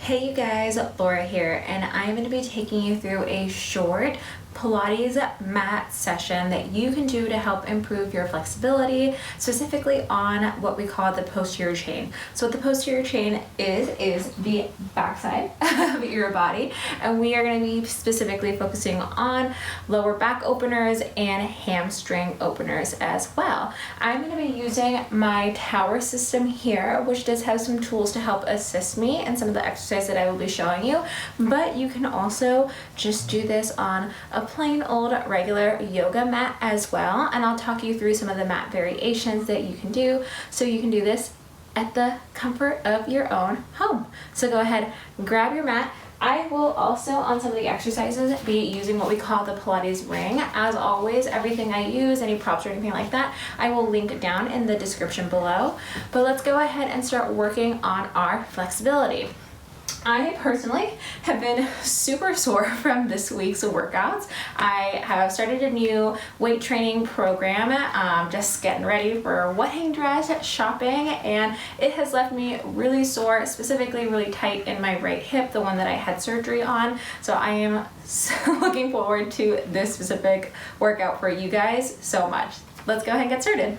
Hey you guys, Laura here, and I'm going to be taking you through a short Pilates mat session that you can do to help improve your flexibility, specifically on what we call the posterior chain. So what the posterior chain is the backside of your body, and we are going to be specifically focusing on lower back openers and hamstring openers as well. I'm going to be using my tower system here, which does have some tools to help assist me in some of the exercises that I will be showing you, but you can also just do this on a plain old regular yoga mat as well, and I'll talk you through some of the mat variations that you can do so you can do this at the comfort of your own home. So go ahead, grab your mat. I will also, on some of the exercises, be using what we call the Pilates ring. As always, everything I use, any props or anything like that, I will link down in the description below. But let's go ahead and start working on our flexibility. I personally have been super sore from this week's workouts. I have started a new weight training program, just getting ready for wedding dress shopping, and it has left me really sore, specifically really tight in my right hip, the one that I had surgery on. So I am so looking forward to this specific workout for you guys so much. Let's go ahead and get started.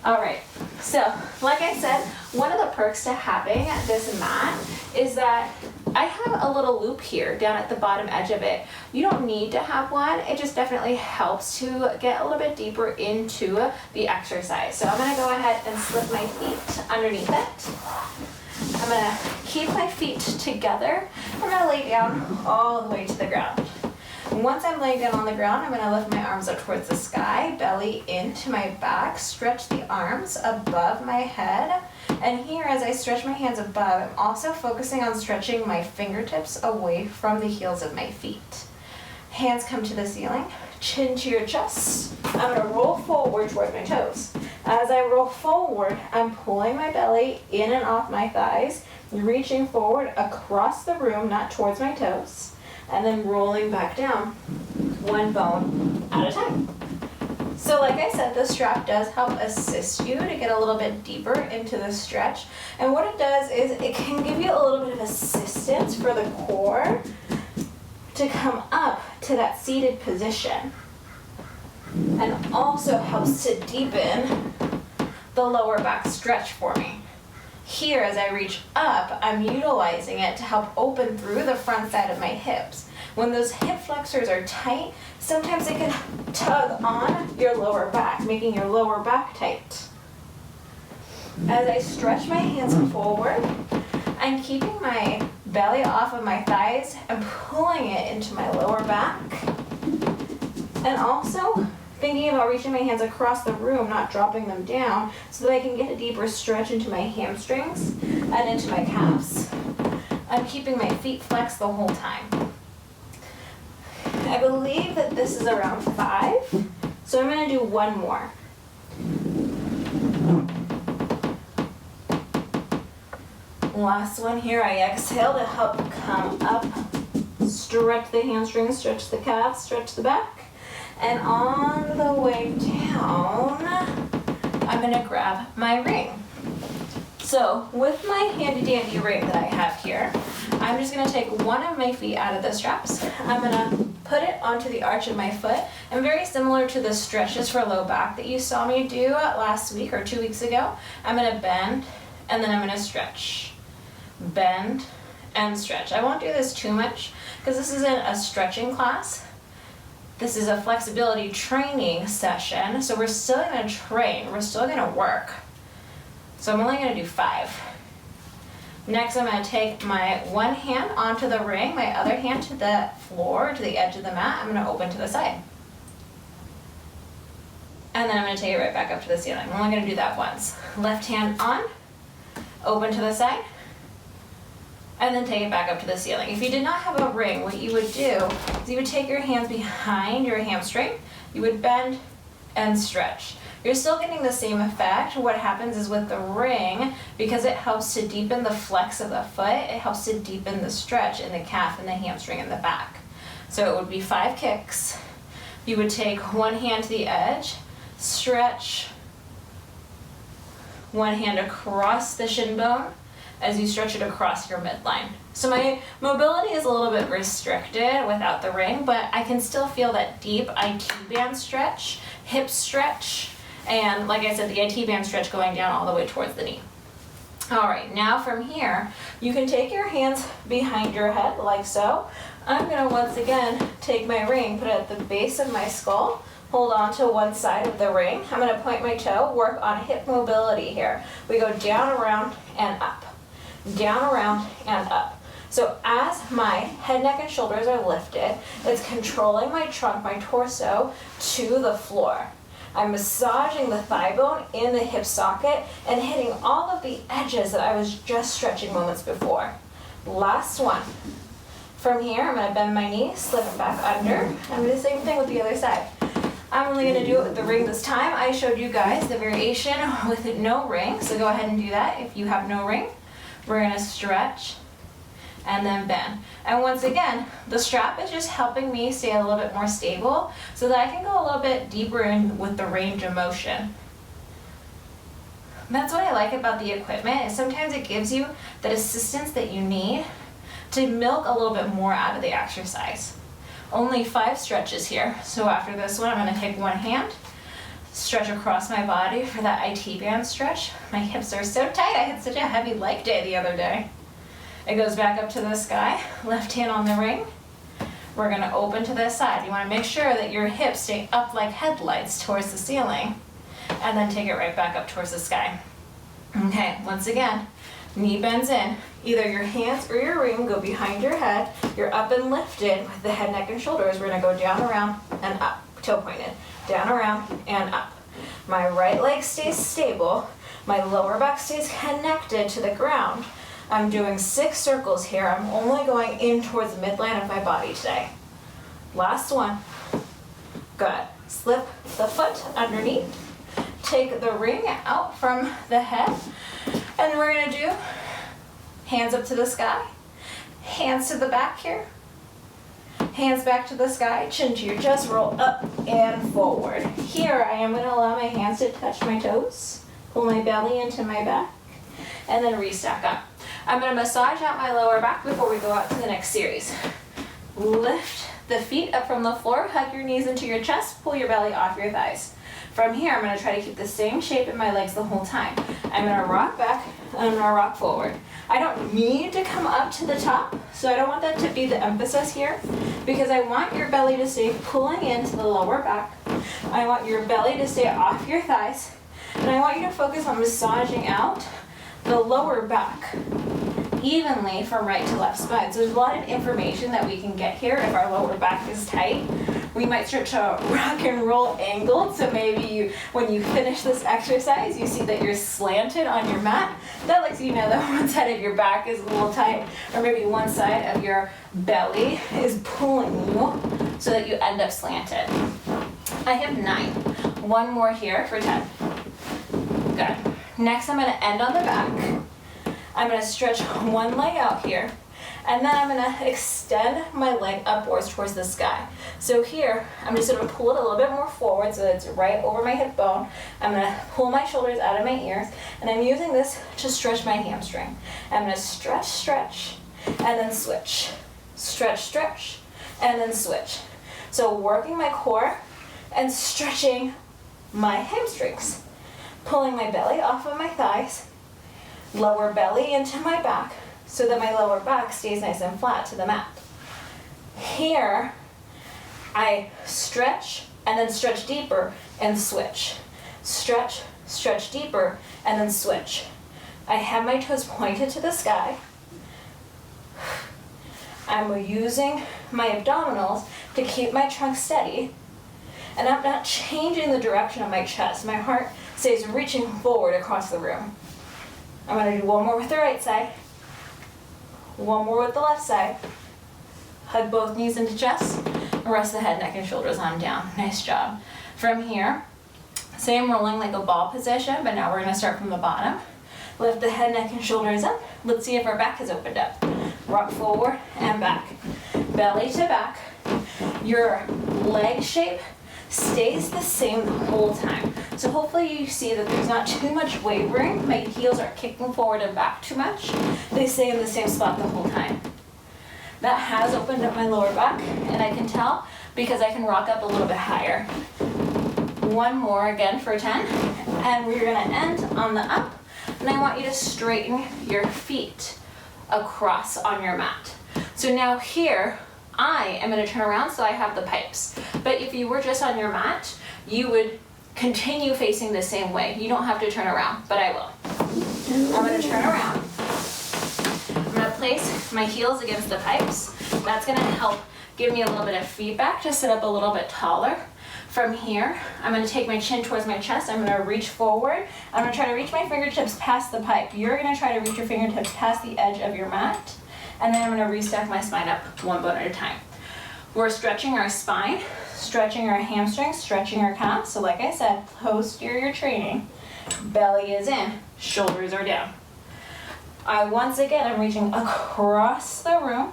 Alright, so like I said, one of the perks to having this mat is that I have a little loop here down at the bottom edge of it. You don't need to have one, it just definitely helps to get a little bit deeper into the exercise. So I'm going to go ahead and slip my feet underneath it. I'm going to keep my feet together. I'm going to lay down all the way to the ground. Once I'm laying down on the ground, I'm going to lift my arms up towards the sky, belly into my back, stretch the arms above my head. And here, as I stretch my hands above, I'm also focusing on stretching my fingertips away from the heels of my feet. Hands come to the ceiling, chin to your chest. I'm going to roll forward towards my toes. As I roll forward, I'm pulling my belly in and off my thighs, reaching forward across the room, not towards my toes, and then rolling back down, one bone at a time. So like I said, the strap does help assist you to get a little bit deeper into the stretch. And what it does is it can give you a little bit of assistance for the core to come up to that seated position. And also helps to deepen the lower back stretch for me. Here, as I reach up, I'm utilizing it to help open through the front side of my hips. When those hip flexors are tight, sometimes they can tug on your lower back, making your lower back tight. As I stretch my hands forward, I'm keeping my belly off of my thighs and pulling it into my lower back. And also thinking about reaching my hands across the room, not dropping them down, so that I can get a deeper stretch into my hamstrings and into my calves. I'm keeping my feet flexed the whole time. I believe that this is around 5, so I'm going to do one more. Last one here, I exhale to help come up, stretch the hamstrings, stretch the calves, stretch the back. And on the way down, I'm going to grab my ring. So with my handy dandy ring that I have here, I'm just going to take one of my feet out of the straps. I'm going to put it onto the arch of my foot, and very similar to the stretches for low back that you saw me do last week or 2 weeks ago, I'm going to bend and then I'm going to stretch. Bend and stretch. I won't do this too much because this isn't a stretching class. This is a flexibility training session, so we're still going to train, we're still going to work. So I'm only going to do 5. Next, I'm going to take my one hand onto the ring, my other hand to the floor, to the edge of the mat. I'm going to open to the side. And then I'm going to take it right back up to the ceiling. I'm only going to do that once. Left hand on, open to the side, and then take it back up to the ceiling. If you did not have a ring, what you would do is you would take your hands behind your hamstring, you would bend and stretch. You're still getting the same effect. What happens is with the ring, because it helps to deepen the flex of the foot, it helps to deepen the stretch in the calf and the hamstring and the back. So it would be 5 kicks. You would take one hand to the edge, stretch, one hand across the shin bone, as you stretch it across your midline. So my mobility is a little bit restricted without the ring, but I can still feel that deep IT band stretch, hip stretch, and like I said, the IT band stretch going down all the way towards the knee. All right, now from here, you can take your hands behind your head like so. I'm gonna once again take my ring, put it at the base of my skull, hold on to one side of the ring. I'm gonna point my toe, work on hip mobility here. We go down, around, and up. Down, around, and up. So as my head, neck, and shoulders are lifted, it's controlling my trunk, my torso, to the floor. I'm massaging the thigh bone in the hip socket and hitting all of the edges that I was just stretching moments before. Last one. From here, I'm gonna bend my knee, slip it back under, and do the same thing with the other side. I'm only gonna do it with the ring this time. I showed you guys the variation with no ring, so go ahead and do that if you have no ring. We're gonna stretch and then bend. And once again, the strap is just helping me stay a little bit more stable so that I can go a little bit deeper in with the range of motion. That's what I like about the equipment, is sometimes it gives you that assistance that you need to milk a little bit more out of the exercise. Only 5 stretches here, so after this one, I'm gonna take one hand, stretch across my body for that IT band stretch. My hips are so tight, I had such a heavy leg day the other day. It goes back up to the sky, left hand on the ring. We're gonna open to this side. You wanna make sure that your hips stay up like headlights towards the ceiling, and then take it right back up towards the sky. Okay, once again, knee bends in. Either your hands or your ring go behind your head. You're up and lifted with the head, neck, and shoulders. We're gonna go down, around, and up, toe pointed. Down, around, and up. My right leg stays stable. My lower back stays connected to the ground. I'm doing 6 circles here. I'm only going in towards the midline of my body today. Last one. Good. Slip the foot underneath. Take the ring out from the head. And we're gonna do hands up to the sky. Hands to the back here. Hands back to the sky, chin to your chest, roll up and forward. Here I am gonna allow my hands to touch my toes. Pull my belly into my back. And then restack up. I'm gonna massage out my lower back before we go out to the next series. Lift the feet up from the floor, hug your knees into your chest, pull your belly off your thighs. From here, I'm gonna try to keep the same shape in my legs the whole time. I'm gonna rock back, and I'm gonna rock forward. I don't need to come up to the top, so I don't want that to be the emphasis here, because I want your belly to stay pulling into the lower back. I want your belly to stay off your thighs, and I want you to focus on massaging out the lower back evenly from right to left spine. So there's a lot of information that we can get here if our lower back is tight. We might start to rock and roll angled, so maybe when you finish this exercise, you see that you're slanted on your mat. That lets you know that one side of your back is a little tight, or maybe one side of your belly is pulling you so that you end up slanted. I have 9. One more here for 10. Good. Next, I'm going to end on the back. I'm going to stretch one leg out here, and then I'm going to extend my leg upwards towards the sky. So here, I'm just going to pull it a little bit more forward so that it's right over my hip bone. I'm going to pull my shoulders out of my ears, and I'm using this to stretch my hamstring. I'm going to stretch, stretch, and then switch. Stretch, stretch, and then switch. So working my core and stretching my hamstrings. Pulling my belly off of my thighs, lower belly into my back, so that my lower back stays nice and flat to the mat. Here, I stretch and then stretch deeper and switch. Stretch, stretch deeper, and then switch. I have my toes pointed to the sky. I'm using my abdominals to keep my trunk steady, and I'm not changing the direction of my chest. My heart stays reaching forward across the room. I'm gonna do one more with the right side, one more with the left side. Hug both knees into chest, and rest the head, neck, and shoulders on down. Nice job. From here, same rolling like a ball position, but now we're gonna start from the bottom. Lift the head, neck, and shoulders up. Let's see if our back is opened up. Rock forward and back. Belly to back. Your leg shape stays the same the whole time. So hopefully you see that there's not too much wavering. My heels are kicking forward and back too much. They stay in the same spot the whole time. That has opened up my lower back, and I can tell because I can rock up a little bit higher. One more again for 10, and we're gonna end on the up, and I want you to straighten your feet across on your mat. So now here, I am gonna turn around so I have the pipes. But if you were just on your mat, you would continue facing the same way. You don't have to turn around, but I will. I'm gonna turn around. I'm gonna place my heels against the pipes. That's gonna help give me a little bit of feedback to sit up a little bit taller. From here, I'm gonna take my chin towards my chest. I'm gonna reach forward. I'm gonna try to reach my fingertips past the pipe. You're gonna try to reach your fingertips past the edge of your mat. And then I'm gonna restack my spine up one bone at a time. We're stretching our spine, stretching our hamstrings, stretching our calves. So like I said, posterior training. Belly is in, shoulders are down. Once again, I'm reaching across the room,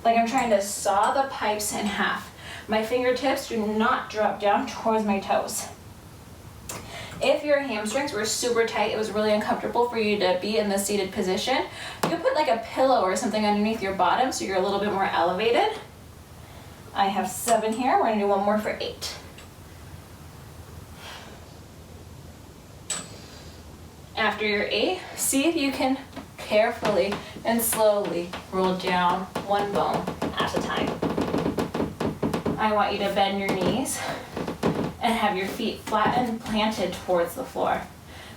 like I'm trying to saw the pipes in half. My fingertips do not drop down towards my toes. If your hamstrings were super tight, it was really uncomfortable for you to be in the seated position, you could put like a pillow or something underneath your bottom so you're a little bit more elevated. I have 7 here. We're gonna do one more for 8. After your 8, see if you can carefully and slowly roll down one bone at a time. I want you to bend your knees and have your feet flat and planted towards the floor.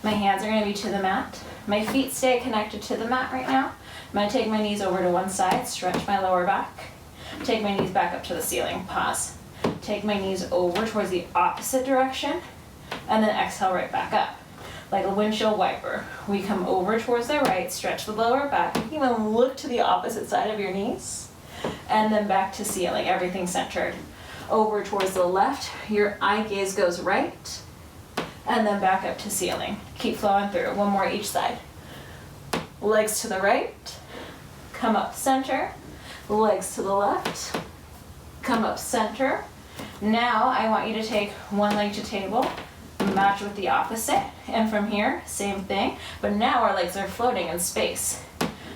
My hands are gonna be to the mat. My feet stay connected to the mat right now. I'm gonna take my knees over to one side, stretch my lower back. Take my knees back up to the ceiling, pause. Take my knees over towards the opposite direction, and then exhale right back up. Like a windshield wiper. We come over towards the right, stretch the lower back. You can even look to the opposite side of your knees, and then back to ceiling, everything centered. Over towards the left, your eye gaze goes right, and then back up to ceiling. Keep flowing through, one more each side. Legs to the right, come up center, legs to the left, come up center. Now I want you to take one leg to table, match with the opposite, and from here, same thing, but now our legs are floating in space.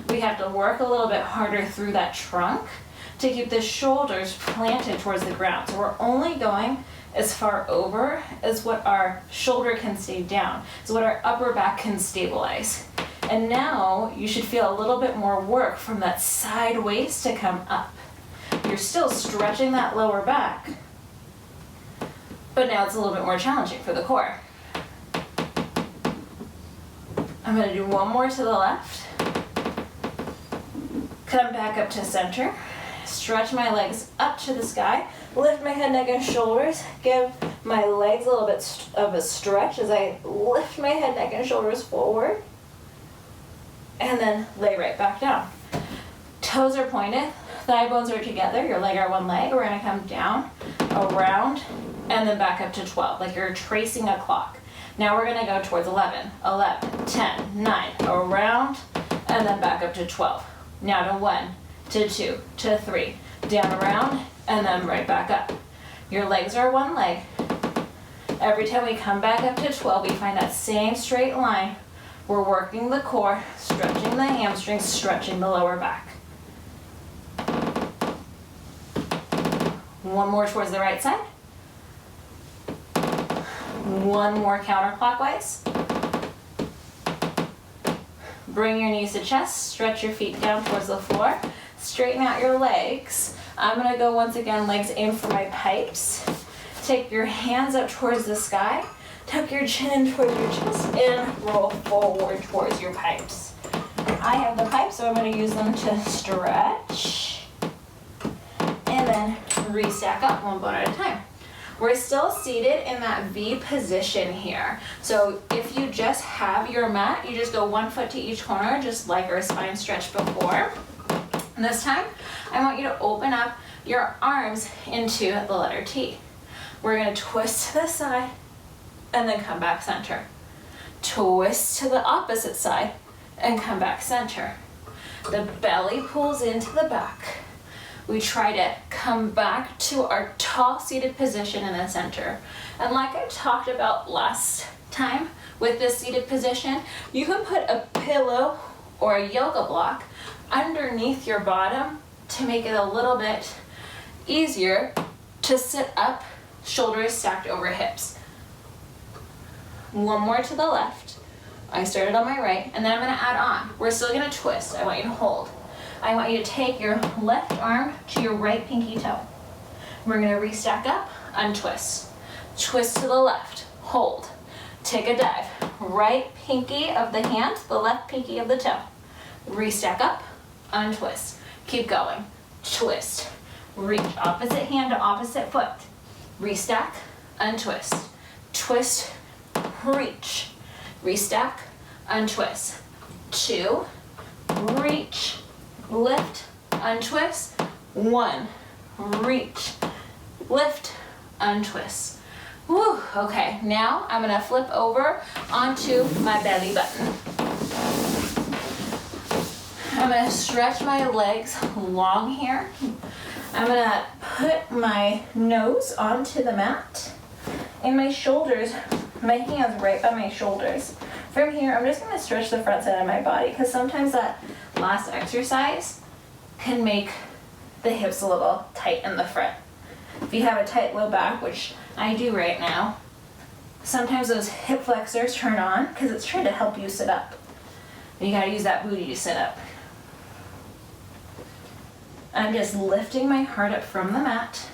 We have to work a little bit harder through that trunk to keep the shoulders planted towards the ground. So we're only going as far over as what our shoulder can stay down, so what our upper back can stabilize. And now you should feel a little bit more work from that side waist to come up. You're still stretching that lower back, but now it's a little bit more challenging for the core. I'm gonna do one more to the left. Come back up to center. Stretch my legs up to the sky. Lift my head, neck, and shoulders. Give my legs a little bit of a stretch as I lift my head, neck, and shoulders forward. And then lay right back down. Toes are pointed, thigh bones are together, your leg are one leg. We're gonna come down, around, and then back up to 12, like you're tracing a clock. Now we're gonna go towards 11, 10, 9, around, and then back up to 12. Now to 1, to 2, to 3, down, around, and then right back up. Your legs are one leg. Every time we come back up to 12, we find that same straight line. We're working the core, stretching the hamstrings, stretching the lower back. One more towards the right side. One more counterclockwise. Bring your knees to chest, stretch your feet down towards the floor. Straighten out your legs. I'm gonna go once again, legs aim for my pipes. Take your hands up towards the sky. Tuck your chin in towards your chest and roll forward towards your pipes. I have the pipes, so I'm going to use them to stretch. And then restack up one bone at a time. We're still seated in that V position here. So if you just have your mat, you just go 1 foot to each corner, just like our spine stretch before. And this time, I want you to open up your arms into the letter T. We're going to twist to the side, and then come back center. Twist to the opposite side and come back center. The belly pulls into the back. we try to come back to our tall seated position in the center. And like I talked about last time with this seated position, you can put a pillow or a yoga block underneath your bottom to make it a little bit easier to sit up, shoulders stacked over hips. One more to the left. I started on my right, and then I'm gonna add on. We're still gonna twist. I want you to hold. I want you to take your left arm to your right pinky toe. We're gonna restack up, untwist. Twist to the left, hold. Take a dive. Right pinky of the hand, the left pinky of the toe. Restack up, untwist. Keep going. Twist. Reach. Opposite hand to opposite foot. Restack, untwist. Twist, reach. Restack, untwist. 2, reach, lift, untwist. 1, reach, lift, untwist. Woo, okay, now I'm gonna flip over onto my belly button. I'm gonna stretch my legs long here. I'm gonna put my nose onto the mat and my shoulders, my hands right by my shoulders. From here, I'm just gonna stretch the front side of my body because sometimes that last exercise can make the hips a little tight in the front. If you have a tight low back, which I do right now, sometimes those hip flexors turn on because it's trying to help you sit up. You gotta use that booty to sit up. I'm just lifting my heart up from the mat,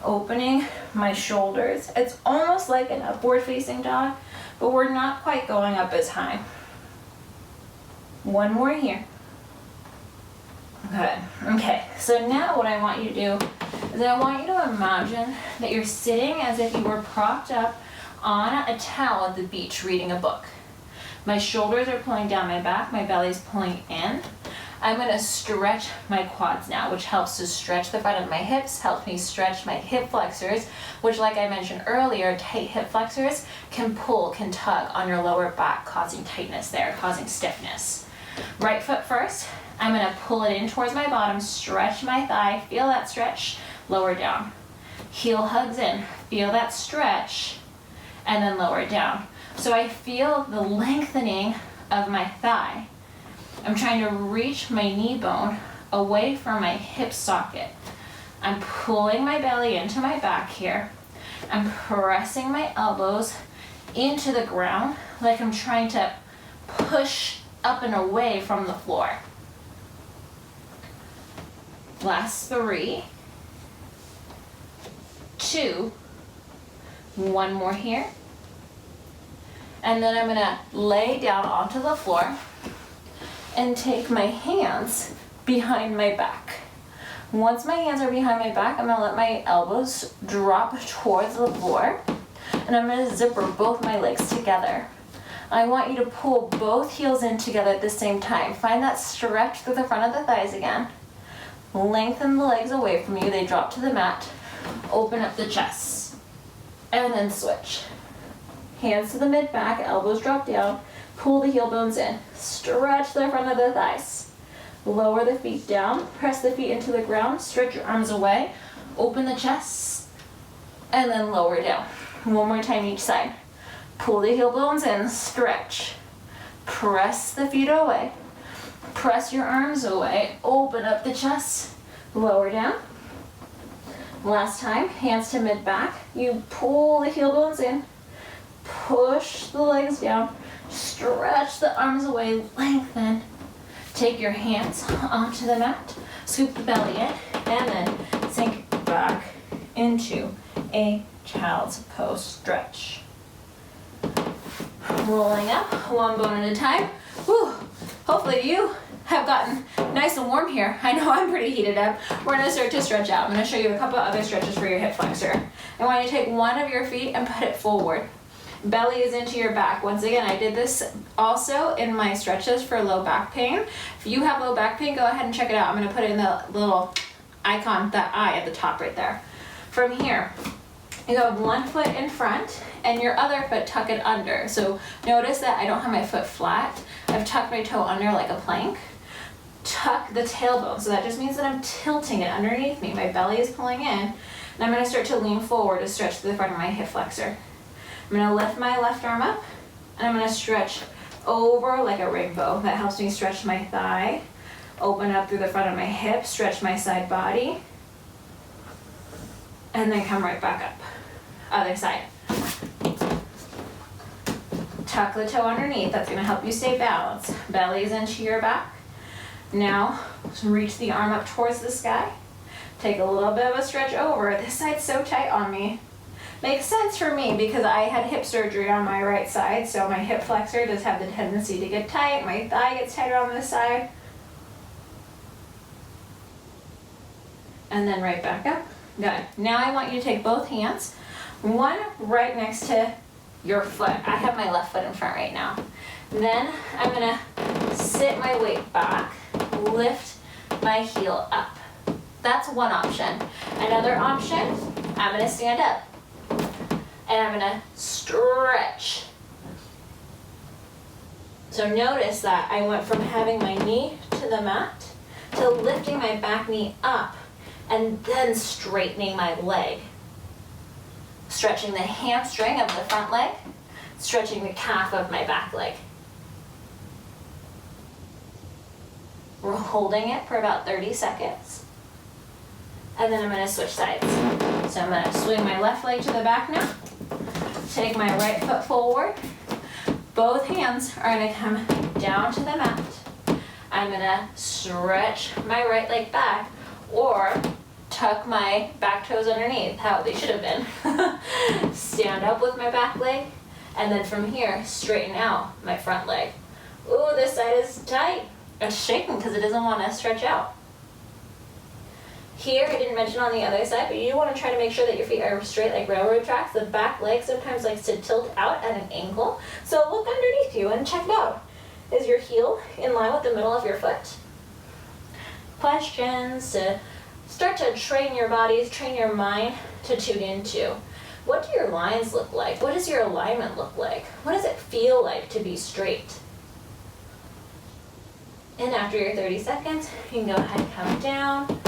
opening my shoulders. It's almost like an upward facing dog, but we're not quite going up as high. One more here. Good. Okay, so now what I want you to do is I want you to imagine that you're sitting as if you were propped up on a towel at the beach reading a book. My shoulders are pulling down my back, my belly's pulling in. I'm gonna stretch my quads now, which helps to stretch the front of my hips, helps me stretch my hip flexors, which like I mentioned earlier, tight hip flexors can pull, can tug on your lower back, causing tightness there, causing stiffness. Right foot first, I'm gonna pull it in towards my bottom, stretch my thigh, feel that stretch, lower down. Heel hugs in, feel that stretch, and then lower down. So I feel the lengthening of my thigh. I'm trying to reach my knee bone away from my hip socket. I'm pulling my belly into my back here. I'm pressing my elbows into the ground like I'm trying to push up and away from the floor. Last 3, 2, 1 more here. And then I'm gonna lay down onto the floor and take my hands behind my back. Once my hands are behind my back, I'm gonna let my elbows drop towards the floor, and I'm gonna zipper both my legs together. I want you to pull both heels in together at the same time. Find that stretch through the front of the thighs again. Lengthen the legs away from you, they drop to the mat. Open up the chest, and then switch. Hands to the mid-back, elbows drop down. Pull the heel bones in. Stretch the front of the thighs. Lower the feet down. Press the feet into the ground. Stretch your arms away. Open the chest. And then lower down. One more time each side. Pull the heel bones in. Stretch. Press the feet away. Press your arms away. Open up the chest. Lower down. Last time. Hands to mid-back. You pull the heel bones in. Push the legs down. Stretch the arms away, lengthen. Take your hands onto the mat, scoop the belly in, and then sink back into a child's pose stretch. Rolling up, one bone at a time. Whew. Hopefully you have gotten nice and warm here. I know I'm pretty heated up. We're gonna start to stretch out. I'm gonna show you a couple other stretches for your hip flexor. I want you to take one of your feet and put it forward. Belly is into your back. Once again, I did this also in my stretches for low back pain. If you have low back pain, go ahead and check it out. I'm gonna put it in the little icon, that eye at the top right there. From here, you have one foot in front and your other foot tuck it under. So notice that I don't have my foot flat. I've tucked my toe under like a plank. tuck the tailbone. So that just means that I'm tilting it underneath me. My belly is pulling in, and I'm gonna start to lean forward to stretch to the front of my hip flexor. I'm gonna lift my left arm up, and I'm gonna stretch over like a rainbow. That helps me stretch my thigh, open up through the front of my hip, stretch my side body, and then come right back up. Other side. Tuck the toe underneath. That's gonna help you stay balanced. Belly's into your back. Now, reach the arm up towards the sky. Take a little bit of a stretch over. This side's so tight on me. Makes sense for me because I had hip surgery on my right side, so my hip flexor does have the tendency to get tight. My thigh gets tighter on this side. And then right back up. Good. Now I want you to take both hands, one right next to your foot. I have my left foot in front right now. Then I'm gonna sit my weight back, lift my heel up. That's one option. Another option, I'm gonna stand up and I'm gonna stretch. So notice that I went from having my knee to the mat to lifting my back knee up and then straightening my leg. Stretching the hamstring of the front leg, stretching the calf of my back leg. We're holding it for about 30 seconds. And then I'm gonna switch sides. So I'm gonna swing my left leg to the back now. Take my right foot forward. Both hands are gonna come down to the mat. I'm gonna stretch my right leg back or tuck my back toes underneath, how they should have been. Stand up with my back leg, and then from here, straighten out my front leg. Ooh, this side is tight. It's shaking because it doesn't want to stretch out. Here, I didn't mention on the other side, but you want to try to make sure that your feet are straight like railroad tracks. The back leg sometimes likes to tilt out at an angle. So look underneath you and check it out. Is your heel in line with the middle of your foot? Questions to start to train your bodies, train your mind to tune into. What do your lines look like? What does your alignment look like? What does it feel like to be straight? And after your 30 seconds, you can go ahead and come down.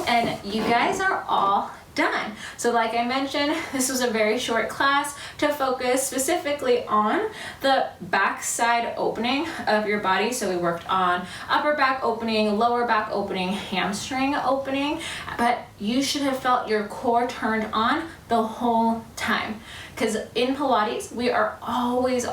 And you guys are all done. So like I mentioned, this was a very short class to focus specifically on the back side opening of your body. So we worked on upper back opening, lower back opening, hamstring opening, but you should have felt your core turned on the whole time. Because in Pilates, we are always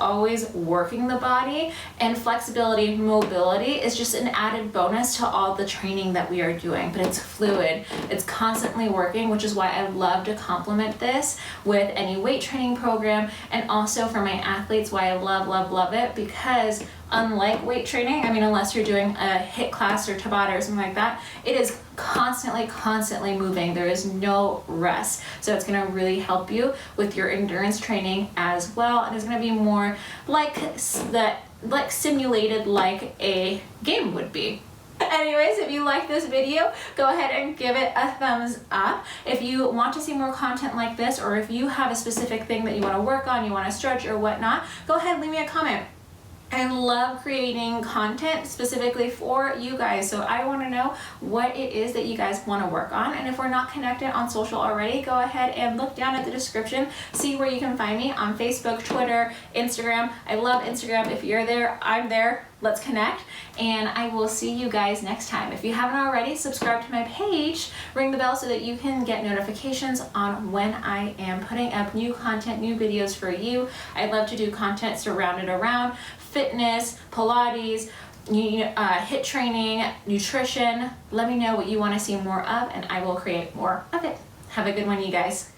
working the body, and flexibility, mobility is just an added bonus to all the training that we are doing, but it's fluid. It's constantly working, which is why I love to complement this with any weight training program, and also for my athletes, why I love it, because unlike weight training, I mean, unless you're doing a HIIT class or Tabata or something like that, it is constantly moving. There is no rest. So it's gonna really help you with your endurance training as well. And it's gonna be more like simulated like a game would be. Anyways, if you like this video, go ahead and give it a thumbs up. If you want to see more content like this, or if you have a specific thing that you want to work on, you want to stretch or whatnot, go ahead and leave me a comment. I love creating content specifically for you guys, so I want to know what it is that you guys want to work on. And if we're not connected on social already, go ahead and look down at the description, see where you can find me on Facebook, Twitter, Instagram. I love Instagram. If you're there, I'm there. Let's connect, and I will see you guys next time. If you haven't already, subscribe to my page, ring the bell so that you can get notifications on when I am putting up new content, new videos for you. I love to do content surrounded around fitness, Pilates, HIIT training, nutrition. Let me know what you want to see more of, and I will create more of it. Have a good one, you guys.